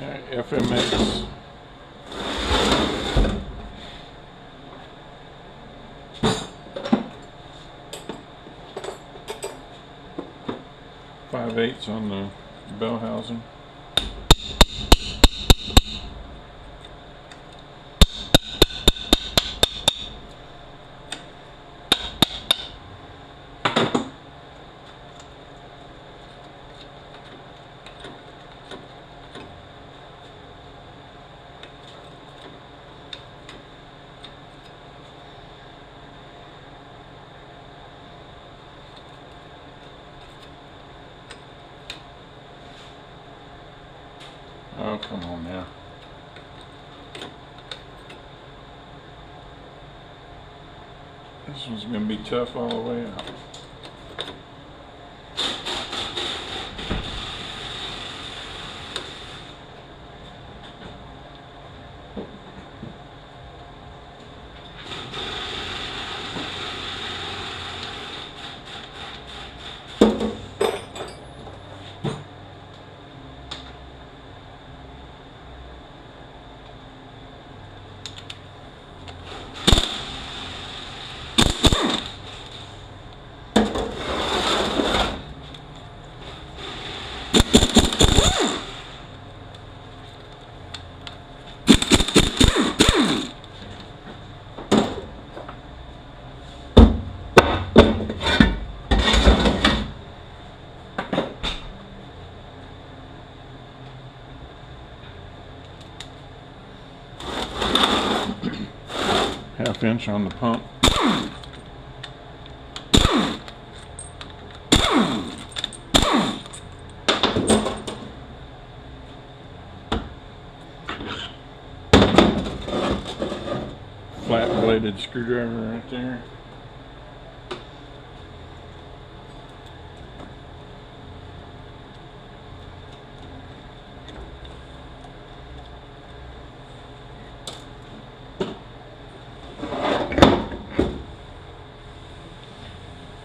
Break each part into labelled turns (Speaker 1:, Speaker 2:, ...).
Speaker 1: FMX .5/8 on the bell housing. Oh, come on now. This one's going to be tough all the way out. Half-inch on the pump. Flat-bladed screwdriver right there.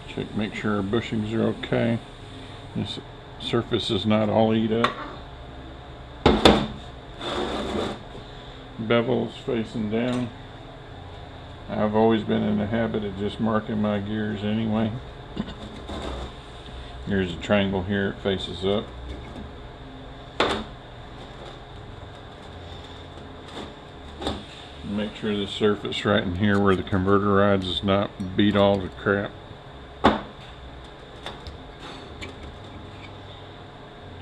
Speaker 1: Check, make sure our bushings are okay. This surface is not all eat up. Bevel's facing down. I've always been in the habit of just marking my gears anyway. Here's a triangle here, it faces up. Make sure the surface right in here where the converter rides is not beat all to crap.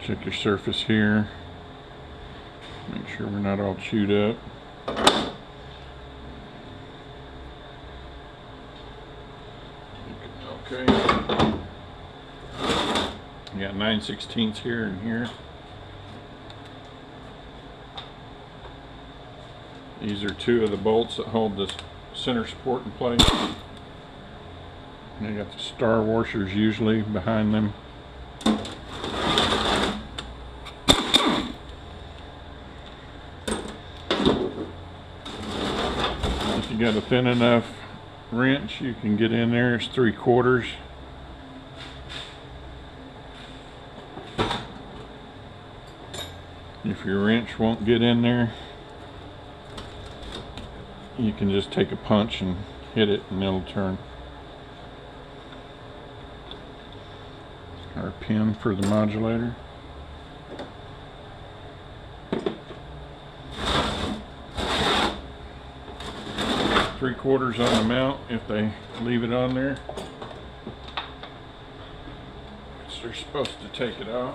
Speaker 1: Check your surface here. Make sure we're not all chewed up. Okay. You got 9/16 here and here. These are two of the bolts that hold this center support in place. They got the star washers usually behind them. If you got a thin enough wrench, you can get in there. It's 3/4. If your wrench won't get in there, you can just take a punch and hit it and it'll turn. Our pin for the modulator. Three-quarters on the mount if they leave it on there. So they're supposed to take it off.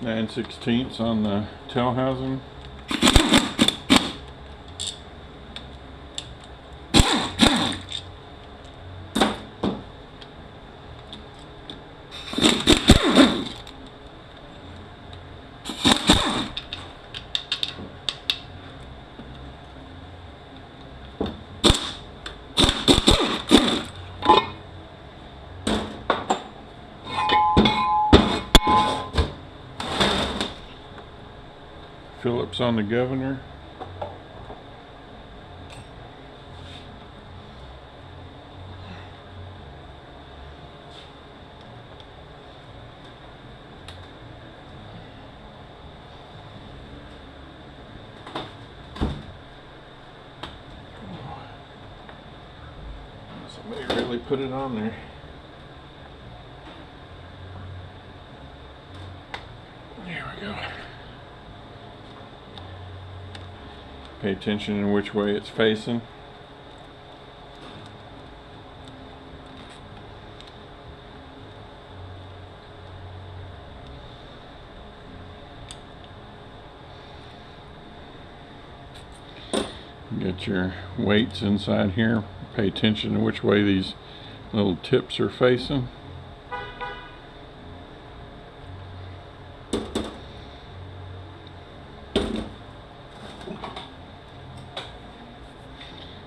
Speaker 1: Nine 9/16 on the tail housing. clips on the governor. Somebody really put it on there. There we go. Pay attention in which way it's facing. Get your weights inside here. Pay attention to which way these little tips are facing.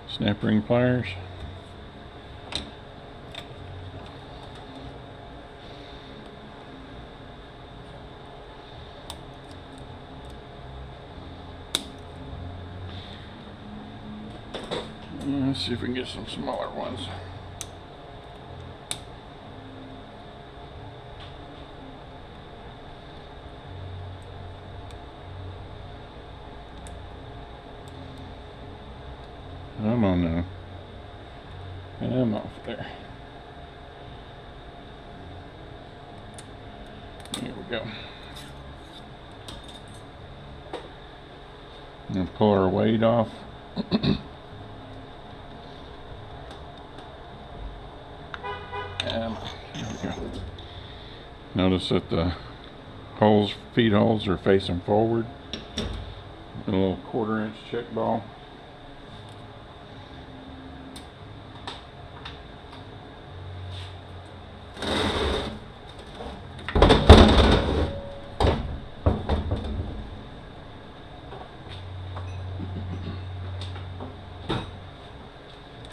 Speaker 1: Snap ring pliers. Let's see if we can get some smaller ones. I'm on now. And I'm off there. Here we go. And pull our weight off. And here we go. Notice that the holes, feed holes, are facing forward. A little 1/4 inch check ball.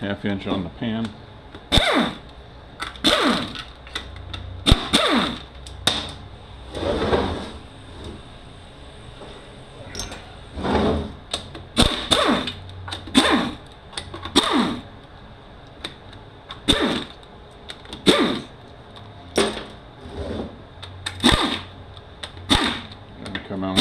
Speaker 1: ½ inch on the pan. Come out.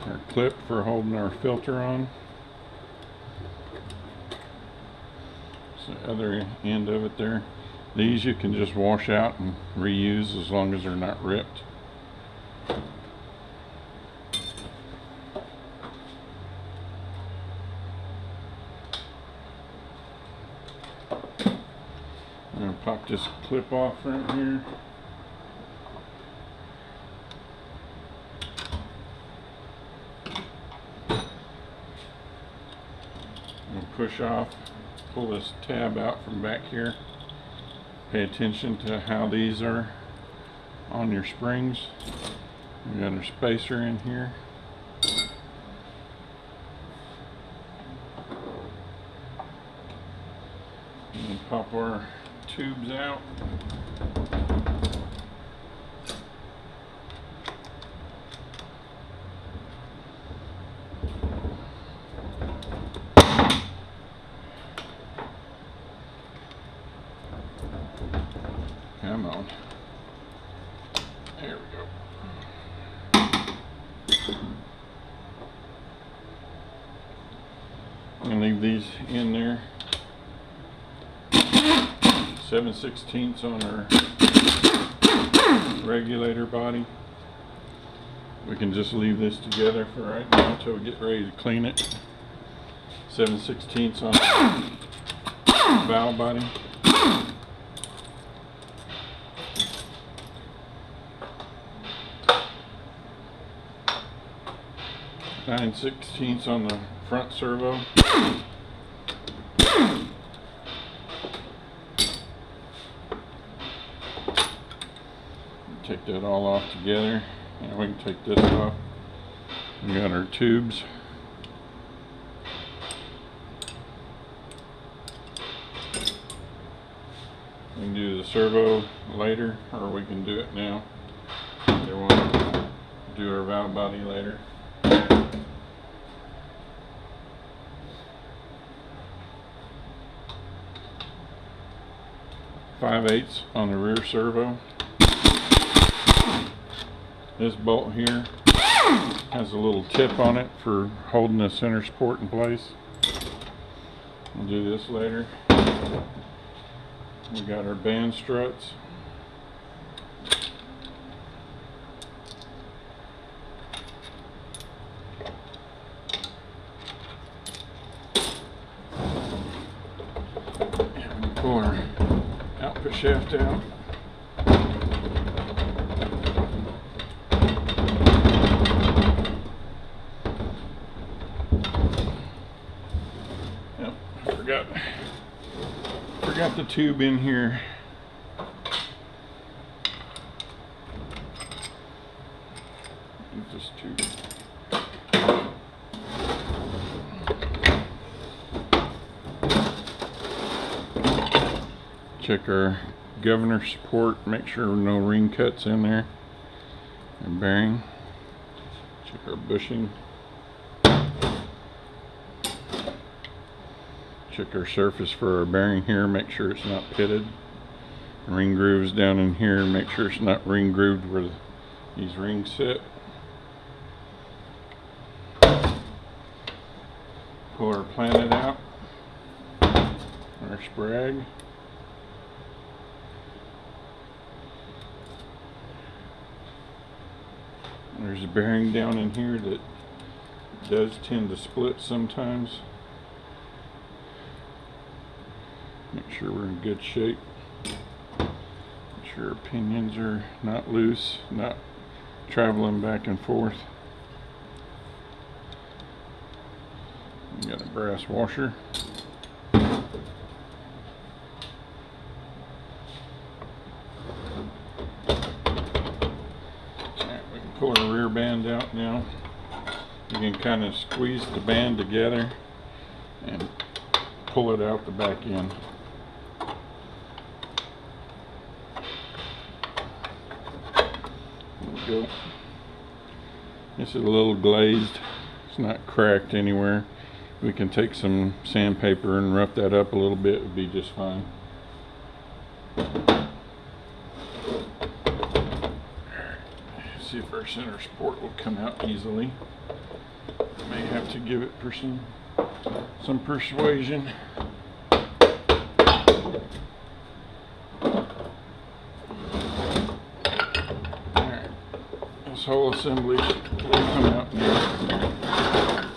Speaker 1: Our clip for holding our filter on. The other end of it there. These you can just wash out and reuse as long as they're not ripped. I'm going to pop this clip off right here. And push off. Pull this tab out from back here. Pay attention to how these are on your springs. We got our spacer in here. And pop our tubes out. Come on. There we go. I'm going to leave these in there. 7/16 on our regulator body. We can just leave this together for right now until we get ready to clean it. 7/16 on the valve body. 9/16 on the front servo. all off together. And we can take this off. We got our tubes. We can do the servo later, or we can do it now. Either one. Do our valve body later. 5/8 on the rear servo. This bolt here has a little tip on it for holding the center support in place. We'll do this later. We got our band struts. And we pull our output shaft out. Yep, forgot the tube in here. Use this tube. Check our governor support, make sure no ring cuts in there. And bearing. Check our bushing. Check our surface for our bearing here, make sure it's not pitted. Ring grooves down in here, make sure it's not ring grooved where these rings sit. Pull our planet out. Our sprag. There's a bearing down in here that does tend to split sometimes. Make sure we're in good shape. Make sure our pinions are not loose, not traveling back and forth. We got a brass washer. Pull our rear band out now. You can kind of squeeze the band together and pull it out the back end. There we go. This is a little glazed. It's not cracked anywhere. We can take some sandpaper and rough that up a little bit. It would be just fine. See if our center support will come out easily. May have to give it some persuasion. Alright, this whole assembly will come out now.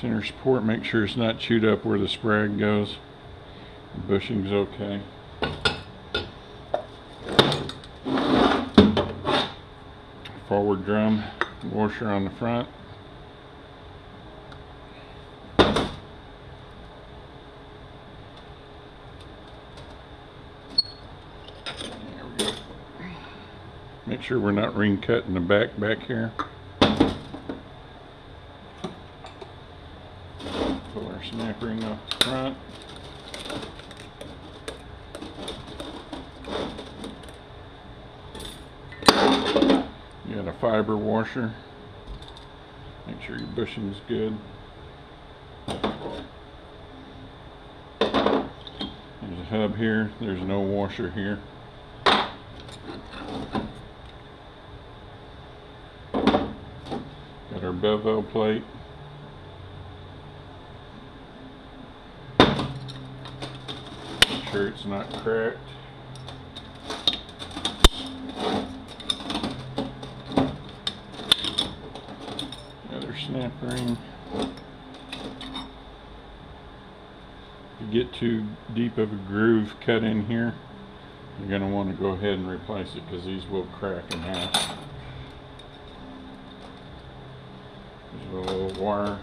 Speaker 1: Center support, make sure it's not chewed up where the sprag goes. The bushing's okay. Forward drum washer on the front. There we go. Make sure we're not ring cut in the back here. Pull our snap ring off the front. You got a fiber washer. Make sure your bushing's good. There's a hub here. There's no washer here. Got our bevel plate. Make sure it's not cracked. Snap ring. If you get too deep of a groove cut in here, you're going to want to go ahead and replace it because these will crack in half. There's a little wire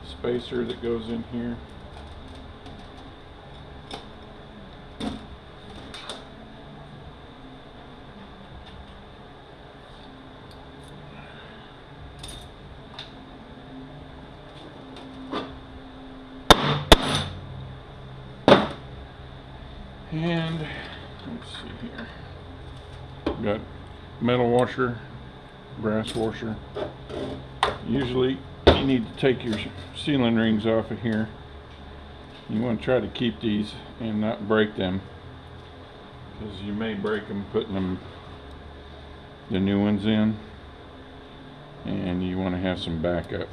Speaker 1: spacer that goes in here. And let's see here. Got metal washer, brass washer. Usually you need to take your sealing rings off of here. You want to try to keep these and not break them, because you may break them putting the new ones in, and you want to have some backup.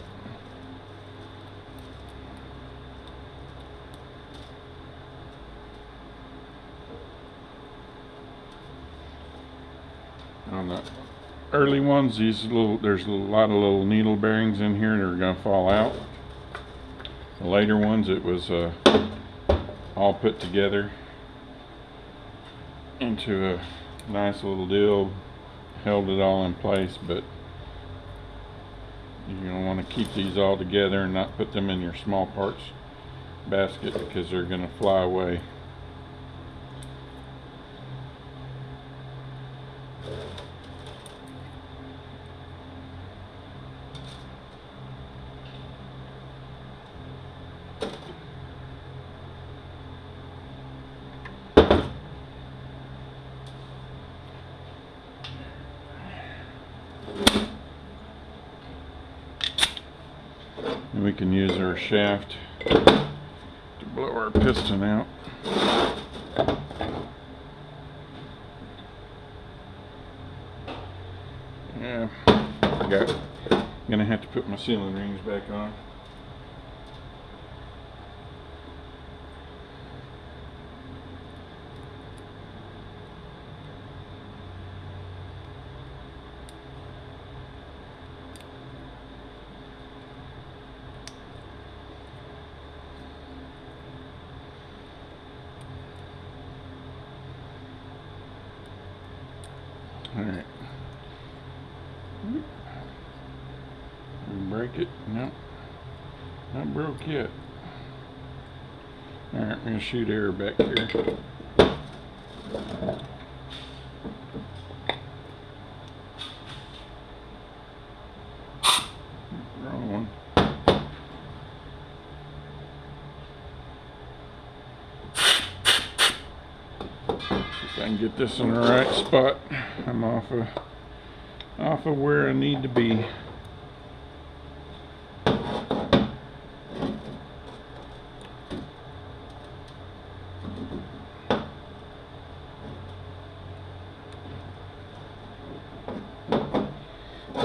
Speaker 1: On the early ones, there's a lot of little needle bearings in here that are going to fall out. The later ones, it was all put together into a nice little deal, held it all in place. But you're going to want to keep these all together and not put them in your small parts basket, because they're going to fly away. And we can use our shaft to blow our piston out. Yeah, forgot. I'm gonna have to put my sealing rings back on. Alright. Break it? No. Not broke yet. Alright, we're going to shoot air back here. Wrong one. If I can get this in the right spot, I'm off of where I need to be.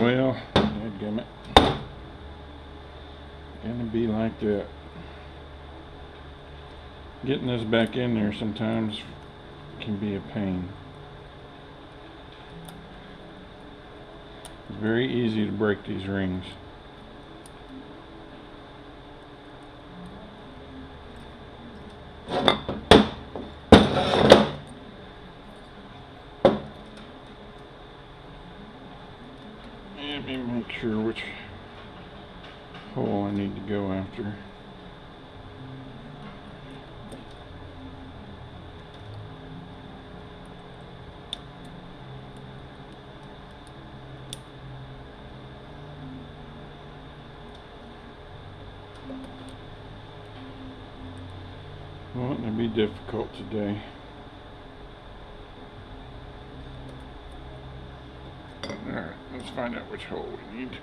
Speaker 1: Well, dadgummit, gonna be like that. Getting this back in there sometimes can be a pain. It's very easy to break these rings. Let me make sure which hole I need to go after. Won't it be difficult today? Alright, let's find out which hole we need.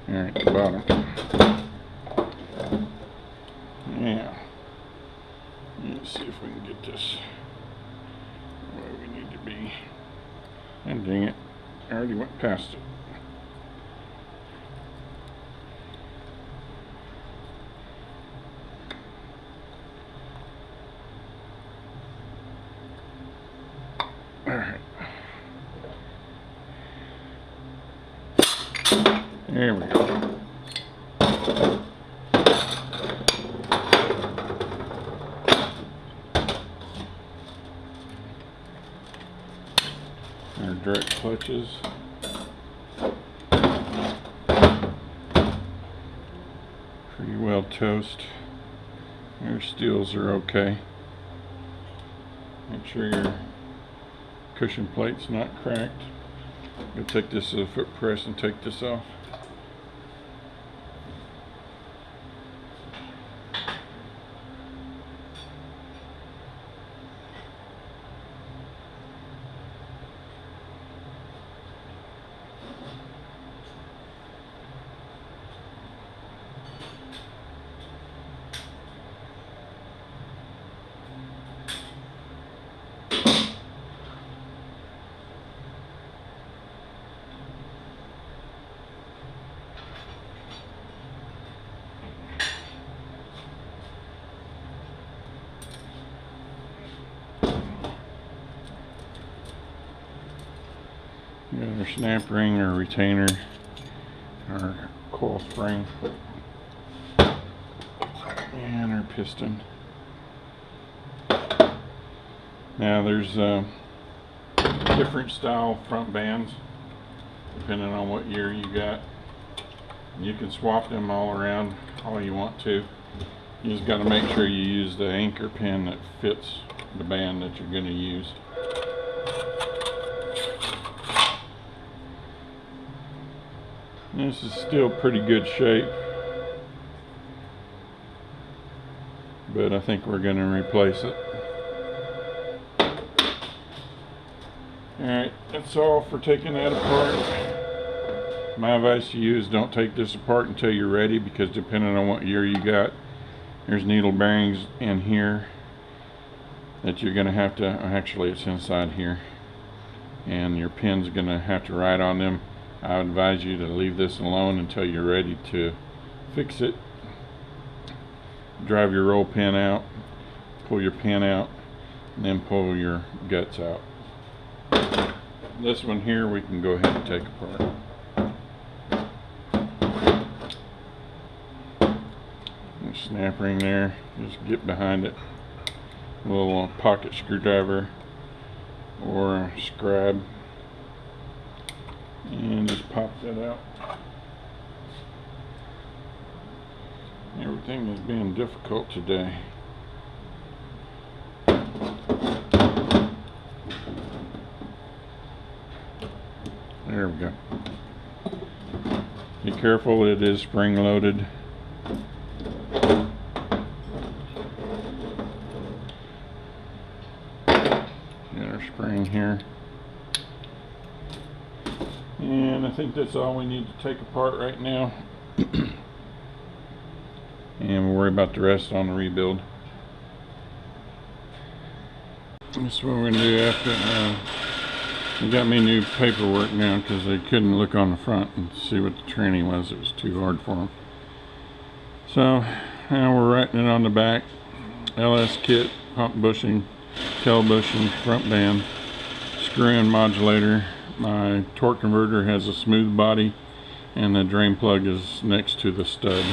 Speaker 1: Alright, the bottom. Yeah. Let's see if we can get this where we need to be. And dang it, I already went past it. Alright. There we go. Our direct clutches. Pretty well toast. Your steels are okay. Make sure your cushion plate's not cracked. Go take this to the foot press and take this off. We got our snap ring, our retainer, our coil spring, and our piston. Now there's different style front bands depending on what year you got. You can swap them all around all you want to. You just got to make sure you use the anchor pin that fits the band that you're going to use. This is still pretty good shape, but I think we're going to replace it. Alright, that's all for taking that apart. My advice to you is don't take this apart until you're ready, because depending on what year you got, there's needle bearings in here that you're going to have to, actually it's inside here, and your pin's going to have to ride on them. I would advise you to leave this alone until you're ready to fix it. Drive your roll pin out, pull your pin out, and then pull your guts out. This one here we can go ahead and take apart. Snap ring there, just get behind it. A little pocket screwdriver or a scribe, and just pop that out. Everything is being difficult today. There we go. Be careful, it is spring loaded. Got our spring here. And I think that's all we need to take apart right now. And we'll worry about the rest on the rebuild. This is what we're going to do after. They got me new paperwork now because they couldn't look on the front and see what the training was. It was too hard for them. So now we're writing it on the back. LS kit, pump bushing, tail bushing, front band, screw-in modulator. My torque converter has a smooth body, and the drain plug is next to the stud.